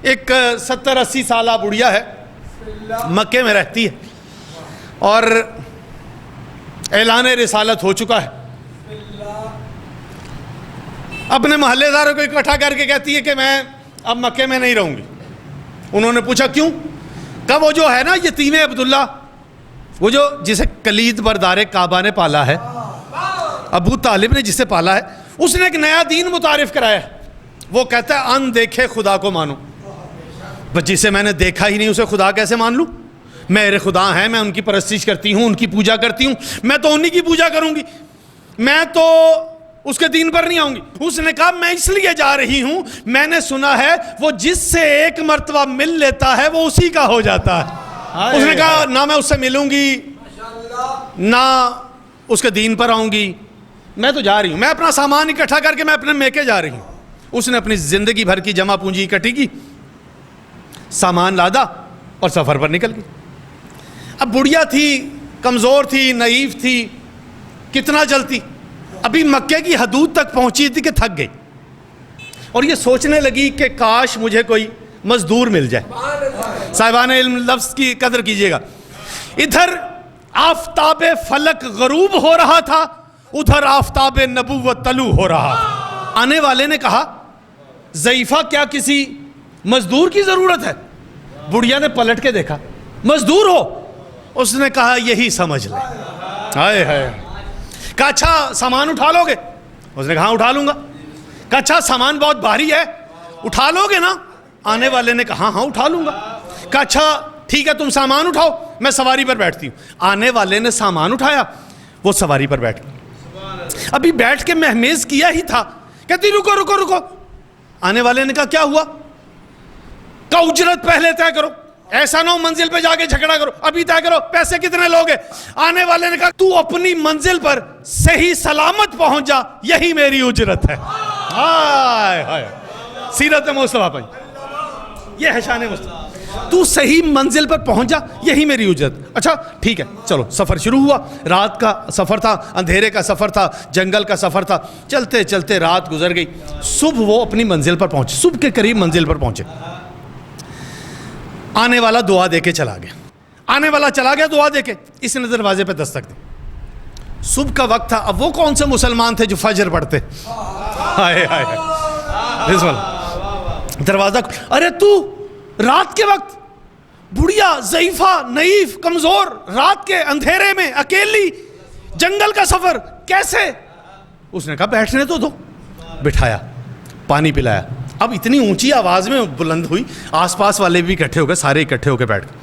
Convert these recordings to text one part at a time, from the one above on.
ایک 70-80 سالہ بڑھیا ہے, مکے میں رہتی ہے, اور اعلان رسالت ہو چکا ہے. اپنے محلے داروں کو اکٹھا کر کے کہتی ہے کہ میں اب مکے میں نہیں رہوں گی. انہوں نے پوچھا کیوں؟ کہ وہ جو ہے نا یتیم عبداللہ, وہ جو جسے کلید بردار کعبہ نے پالا ہے, ابو طالب نے جسے پالا ہے, اس نے ایک نیا دین متعارف کرایا ہے. وہ کہتا ہے ان دیکھے خدا کو مانو. بس جسے میں نے دیکھا ہی نہیں اسے خدا کیسے مان لوں؟ میرے خدا ہیں, میں ان کی پرستش کرتی ہوں, ان کی پوجا کرتی ہوں, میں تو انہی کی پوجا کروں گی, میں تو اس کے دین پر نہیں آؤں گی. اس نے کہا میں اس لیے جا رہی ہوں, میں نے سنا ہے وہ جس سے ایک مرتبہ مل لیتا ہے وہ اسی کا ہو جاتا ہے. اس نے کہا نہ میں اس سے ملوں گی نہ اس کے دین پر آؤں گی, میں تو جا رہی ہوں. میں اپنا سامان اکٹھا کر کے میں اپنے میکے جا رہی ہوں. اس نے اپنی زندگی بھر کی جمع پونجی اکٹھی کی, سامان لادا اور سفر پر نکل گئی. اب بڑھیا تھی, کمزور تھی, نائیف تھی, کتنا چلتی. ابھی مکے کی حدود تک پہنچی تھی کہ تھک گئی, اور یہ سوچنے لگی کہ کاش مجھے کوئی مزدور مل جائے. صاحبان علم لفظ کی قدر کیجئے گا. ادھر آفتاب فلک غروب ہو رہا تھا, ادھر آفتاب نبوت طلوع ہو رہا تھا. آنے والے نے کہا ضعیفہ کیا کسی مزدور کی ضرورت ہے؟ بڑھیا نے پلٹ کے دیکھا, مزدور ہو؟ اس نے کہا یہی سمجھ لے. ہائے ہائے. کہا اچھا سامان اٹھا لو گے؟ اس نے کہا اٹھا لوں گا. کہا اچھا سامان بہت بھاری ہے, اٹھا لو گے نا؟ آنے والے نے کہا ہاں اٹھا لوں گا. کہا اچھا ٹھیک ہے تم سامان اٹھاؤ, میں سواری پر بیٹھتی ہوں. آنے والے نے سامان اٹھایا, وہ سواری پر بیٹھ گئی. ابھی بیٹھ کے مہمیز کیا ہی تھا, کہتی رکو رکو رکو. آنے والے نے کہا کیا ہوا؟ کہا اجرت پہلے طے کرو, ایسا نہ ہو منزل پہ جا کے جھگڑا کرو, ابھی طے کرو پیسے کتنے لوگے. آنے والے نے کہا تو اپنی منزل پر صحیح سلامت پہنچ جا, یہی میری اجرت ہے. ہائے ہائے. سیرت مصطفیٰ پائی, یہ ہے شان مصطفیٰ. تو صحیح منزل پر پہنچ جا, یہی میری اجرت. اچھا ٹھیک ہے چلو. سفر شروع ہوا. رات کا سفر تھا, اندھیرے کا سفر تھا, جنگل کا سفر تھا. چلتے چلتے رات گزر گئی. صبح وہ اپنی منزل پر پہنچے, صبح کے قریب منزل پر پہنچے. آنے والا دعا دے کے چلا گیا. آنے والا چلا گیا دعا دے کے. اس نے دروازے پہ دستک دی. صبح کا وقت تھا. اب وہ کون سے مسلمان تھے جو فجر پڑھتے؟ ہائے ہائے ہائے. دروازہ, ارے تو رات کے وقت بڑھیا, ضعیفہ, نائیف, کمزور, رات کے اندھیرے میں اکیلی, جنگل کا سفر, کیسے؟ اس نے کہا بیٹھنے تو دو. بٹھایا, پانی پلایا. اب اتنی اونچی آواز میں بلند ہوئی, آس پاس والے بھی اکٹھے ہو گئے, سارے اکٹھے ہو کے بیٹھ گئے.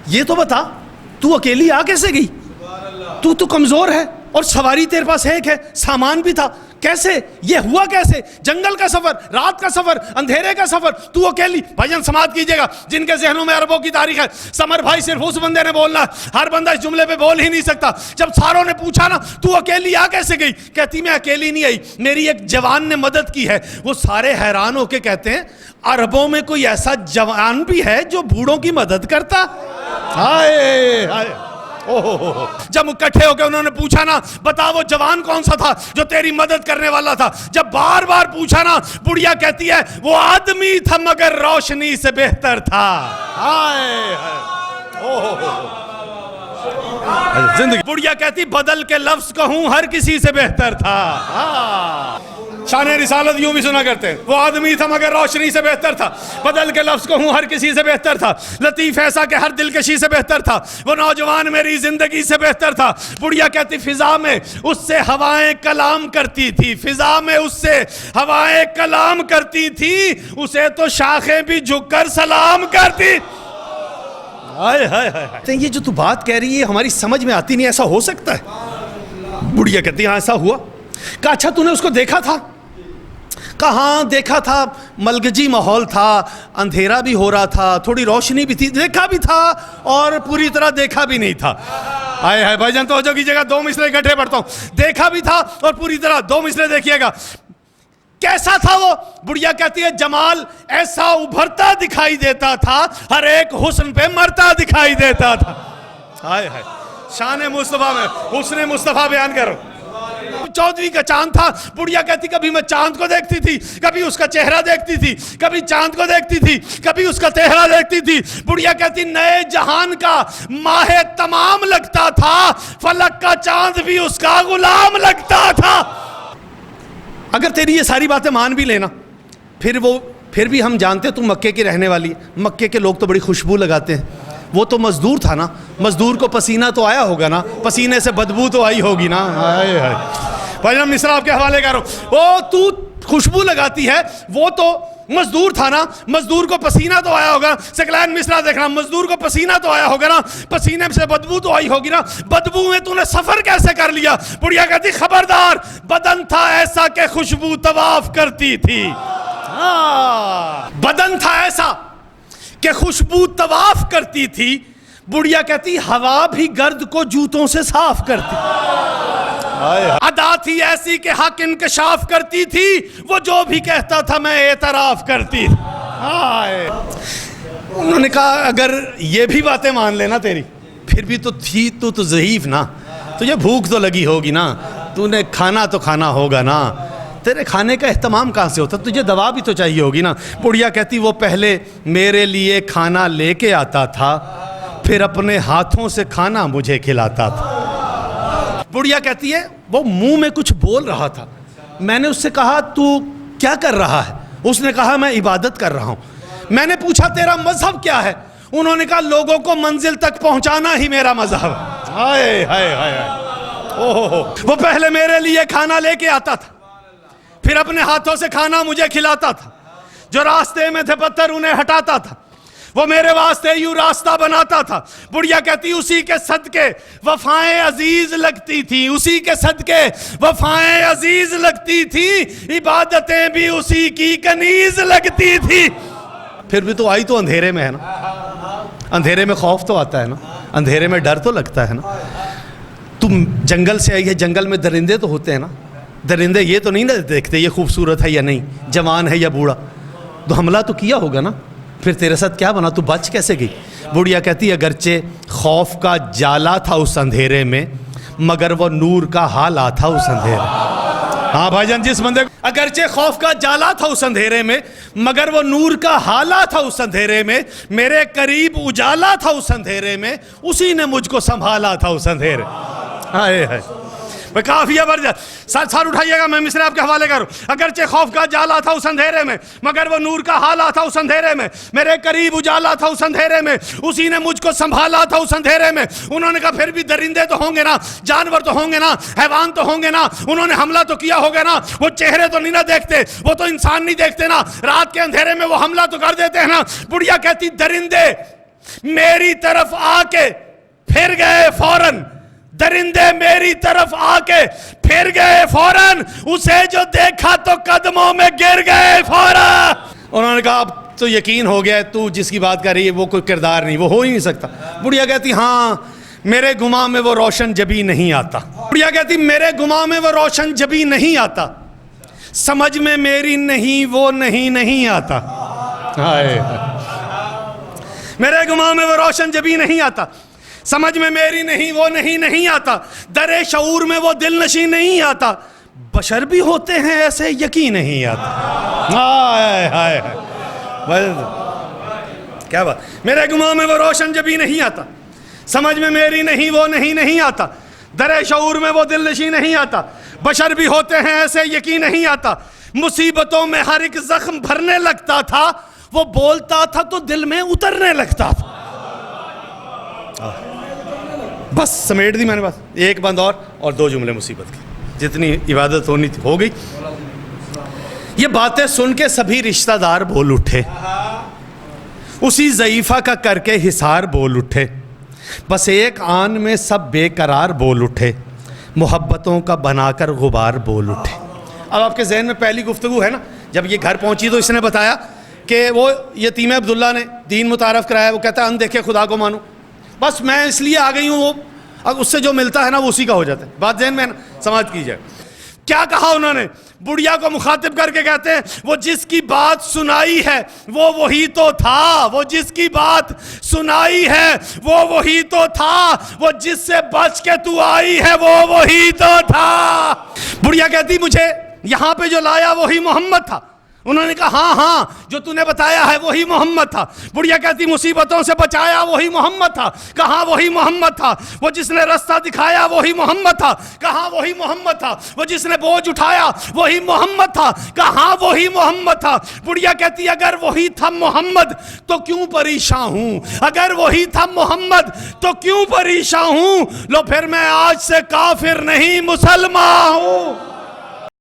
یہ تو بتا تو اکیلی آ کیسے گئی؟ تو کمزور ہے اور سواری تیرے پاس ایک ہے, سامان بھی تھا, کیسے یہ ہوا؟ کیسے؟ جنگل کا سفر, رات کا سفر, اندھیرے کا سفر, تو اکیلی. بھائی جان سماعت کیجئے گا, جن کے ذہنوں میں عربوں کی تاریخ ہے, سمر بھائی صرف اس بندے نے بولنا ہے, ہر بندہ اس جملے پہ بول ہی نہیں سکتا. جب ساروں نے پوچھا نا تو اکیلی آ کیسے گئی, کہتی میں اکیلی نہیں آئی, میری ایک جوان نے مدد کی ہے. وہ سارے حیران ہو کے کہتے ہیں عربوں میں کوئی ایسا جوان بھی ہے جو بوڑھوں کی مدد کرتا؟ ہائے ہائے. جب اکٹھے ہو کے انہوں نے پوچھا نا بتا وہ جوان کون سا تھا جو تیری مدد کرنے والا تھا, جب بار بار پوچھا نا بڑھیا کہتی ہے وہ آدمی تھا مگر روشنی سے بہتر تھا. زندگی. بڑھیا کہتی بدل کے لفظ کہوں ہر کسی سے بہتر تھا. شان رسالت یوں بھی سنا کرتے ہیں, وہ آدمی تھا مگر روشنی سے بہتر تھا, بدل کے لفظ کہوں ہر کسی سے بہتر تھا, لطیف ایسا کہ ہر دل کشی سے بہتر تھا, وہ نوجوان میری زندگی سے بہتر تھا. بڑھیا کہتی فضا میں اس سے ہوائیں کلام کرتی تھی, فضا میں اس سے ہوائیں کلام کرتی تھی, اسے تو شاخیں بھی جھک کر سلام کرتی. یہ جو تو بات کہہ رہی ہے ہماری سمجھ میں آتی نہیں, ایسا ہو سکتا ہے؟ بڑھیا کہتی ہاں ایسا ہوا. کہا اچھا تو نے اس کو دیکھا تھا؟ کہا ہاں دیکھا تھا, ملگجی ماحول تھا, اندھیرا بھی ہو رہا تھا, تھوڑی روشنی بھی تھی, دیکھا بھی تھا اور پوری طرح دیکھا بھی نہیں تھا. آئے ہائے بھائی جان توجہ کیجئے گا, 2 مصرے اکٹھے پڑھتا ہوں. دیکھا بھی تھا اور پوری طرح, 2 مصرے دیکھیے گا. کیسا تھا وہ؟ بڑھیا کہتی ہے جمال ایسا ابھرتا دکھائی دیتا تھا, ہر ایک حسن پہ مرتا دکھائی دیتا تھا. آئے ہائے شان مصطفیٰ میں حسن مصطفیٰ بیان کرو. 14ویں کا چاند تھا. بڑھیا کہتی کبھی میں چاند کو دیکھتی تھی, کبھی اس کا چہرہ دیکھتی تھی, کبھی چاند کو دیکھتی تھی, کبھی اس کا چہرہ دیکھتی تھی. بڑھیا کہتی نئے جہان کا ماہ تمام لگتا تھا, فلک کا چاند بھی اس کا غلام لگتا تھا. اگر تیری یہ ساری باتیں مان بھی لینا, پھر بھی ہم جانتے تو مکے کی رہنے والی ہے. مکے کے لوگ تو بڑی خوشبو لگاتے ہیں. وہ تو مزدور تھا نا, مزدور کو پسینہ تو آیا ہوگا نا, پسینے سے بدبو تو آئی ہوگی نا. ہائے ہائے بھائی جان مصرع آپ کے حوالے کر رہا ہوں. وہ تو خوشبو لگاتی ہے, وہ تو مزدور تھا نا, مزدور کو پسینہ تو آیا ہوگا. سکلین مصرع دیکھنا, مزدور کو پسینہ تو آیا ہوگا نا, پسینے سے بدبو تو آئی ہوگی نا, بدبو میں تو نے سفر کیسے کر لیا؟ بڑھیا کہتی خبردار, بدن تھا ایسا کہ خوشبو طواف کرتی تھی. بدن تھا ایسا کہ خوشبو طواف کرتی تھی. بڑھیا کہتی ہوا بھی گرد کو جوتوں سے صاف کرتی. ادا تھی ایسی کہ حق انکشاف کرتی تھی, وہ جو بھی کہتا تھا میں اعتراف کرتی. انہوں نے کہا اگر یہ بھی باتیں مان لینا تیری, پھر بھی تو تھی تو ضعیف نا, تجھے بھوک تو لگی ہوگی نا, تو نے کھانا تو کھانا ہوگا نا, تیرے کھانے کا اہتمام کہاں سے ہوتا, تجھے دوا بھی تو چاہیے ہوگی نا. بڑھیا کہتی وہ پہلے میرے لیے کھانا لے کے آتا تھا, پھر اپنے ہاتھوں سے کھانا مجھے کھلاتا تھا. بڑھیا کہتی ہے وہ منہ میں کچھ بول رہا تھا, میں نے اس سے کہا تو کیا کر رہا ہے؟ اس نے کہا میں عبادت کر رہا ہوں. میں نے پوچھا تیرا مذہب کیا ہے؟ انہوں نے کہا لوگوں کو منزل تک پہنچانا ہی میرا مذہب. ہائے ہائے ہائے, وہ پہلے میرے لیے کھانا لے کے آتا تھا, پھر اپنے ہاتھوں سے کھانا مجھے کھلاتا تھا, جو راستے میں تھے پتھر انہیں ہٹاتا تھا, وہ میرے واسطے یوں راستہ بناتا تھا. بڑھیا کہتی اسی کے صدقے وفائیں عزیز لگتی تھی, اسی کے صدقے وفائیں عزیز لگتی تھی, عبادتیں بھی اسی کی کنیز لگتی تھی. پھر بھی تو آئی تو اندھیرے میں ہے نا, اندھیرے میں خوف تو آتا ہے نا, اندھیرے میں ڈر تو لگتا ہے نا. تم جنگل سے آئی ہے, جنگل میں درندے تو ہوتے ہیں نا, درندے یہ تو نہیں نہ دیکھتے یہ خوبصورت ہے یا نہیں, جوان ہے یا بوڑھا, تو حملہ تو کیا ہوگا نا. پھر تیرے ساتھ کیا بنا, تو بچ کیسے گئی؟ بڑھیا کہتی اگرچہ خوف کا جالا تھا اس اندھیرے میں, مگر وہ نور کا حالا تھا اس اندھیرے میں. ہاں بھائی جان, جس بندے اگرچہ خوف کا جالا تھا اس اندھیرے میں, مگر وہ نور کا حالا تھا اس اندھیرے میں, میرے قریب اجالا تھا اس اندھیرے میں, اسی نے مجھ کو سنبھالا تھا اس اندھیرے. ہائے ہائے کافی زبردست. سر اٹھائیے گا, میں مصرع آپ کے حوالے کروں. اگرچہ خوف کا جالا تھا اس اندھیرے میں, مگر وہ نور کا حالا تھا اس اندھیرے میں, میرے قریب اجالا تھا اس اندھیرے میں, اسی نے مجھ کو سنبھالا تھا اس اندھیرے میں. انہوں نے کہا پھر بھی درندے تو ہوں گے نا, جانور تو ہوں گے نا, حیوان تو ہوں گے نا, انہوں نے حملہ تو کیا ہوگا نا, وہ چہرے تو نہیں نہ دیکھتے, وہ تو انسان نہیں دیکھتے نا, رات کے اندھیرے میں وہ حملہ تو کر دیتے ہیں نا. بڑھیا کہتی درندے میری طرف آ کے پھر گئے فوراً, درندے میری طرف آ کے پھر گئے فوراً, اسے جو دیکھا تو قدموں میں گر گئے فوراً. انہوں نے کہا اب تو یقین ہو گیا, تو جس کی بات کر رہی ہے وہ کوئی کردار نہیں, وہ ہو ہی نہیں سکتا. بڑھیا کہتی ہاں میرے گمان میں وہ روشن جبھی نہیں آتا. بڑھیا کہتی میرے گمان میں وہ روشن جبھی نہیں آتا, سمجھ میں میری نہیں وہ نہیں آتا. میرے گمان میں وہ روشن جبھی نہیں آتا, سمجھ میں میری نہیں وہ نہیں آتا, در شعور میں وہ دل نشیں نہیں آتا, بشر بھی ہوتے ہیں ایسے یقین نہیں آتا. ہائے ہائے کیا بات. میرے گمان میں وہ روشن جبھی نہیں آتا, سمجھ میں میری نہیں وہ نہیں آتا, در شعور میں وہ دل نشیں نہیں آتا, بشر بھی ہوتے ہیں ایسے یقین نہیں آتا, مصیبتوں میں ہر ایک زخم بھرنے لگتا تھا, وہ بولتا تھا تو دل میں اترنے لگتا تھا. بس سمیٹ دی میں نے, بس ایک بند اور 2 جملے مصیبت کی, جتنی عبادت ہونی تھی ہو گئی. یہ باتیں سن کے سبھی رشتہ دار بول اٹھے, اسی ضعیفہ کا کر کے حصار بول اٹھے, بس ایک آن میں سب بے قرار بول اٹھے, محبتوں کا بنا کر غبار بول اٹھے. اب آپ کے ذہن میں پہلی گفتگو ہے نا, جب یہ گھر پہنچی تو اس نے بتایا کہ وہ یتیم عبداللہ نے دین متعارف کرایا, وہ کہتا ہے ان دیکھے خدا کو مانو, بس میں اس لیے آ گئی ہوں, وہ اب اس سے جو ملتا ہے نا وہ اسی کا ہو جاتا ہے. بات ذہن میں سماعت کیجئے. کیا کہا انہوں نے, بڑھیا کو مخاطب کر کے کہتے ہیں وہ جس کی بات سنائی ہے وہ وہی تو تھا، وہ جس کی بات سنائی ہے وہ وہی تو تھا، وہ جس سے بچ کے تو آئی ہے وہ وہی تو تھا۔ بڑھیا کہتی مجھے یہاں پہ جو لایا وہی محمد تھا۔ انہوں نے کہا ہاں ہاں جو تو نے بتایا ہے وہی محمد تھا۔ بڑھیا کہتی مصیبتوں سے بچایا وہی محمد تھا، کہاں وہی محمد تھا۔ وہ جس نے رستہ دکھایا وہی محمد تھا، کہاں وہی محمد تھا۔ وہ جس نے بوجھ اٹھایا وہی محمد تھا، کہاں وہی محمد تھا۔ بڑھیا کہتی اگر وہی تھا محمد تو کیوں پریشان ہوں، اگر وہی تھا محمد تو کیوں پریشان ہوں، لو پھر میں آج سے کافر نہیں مسلمان ہوں۔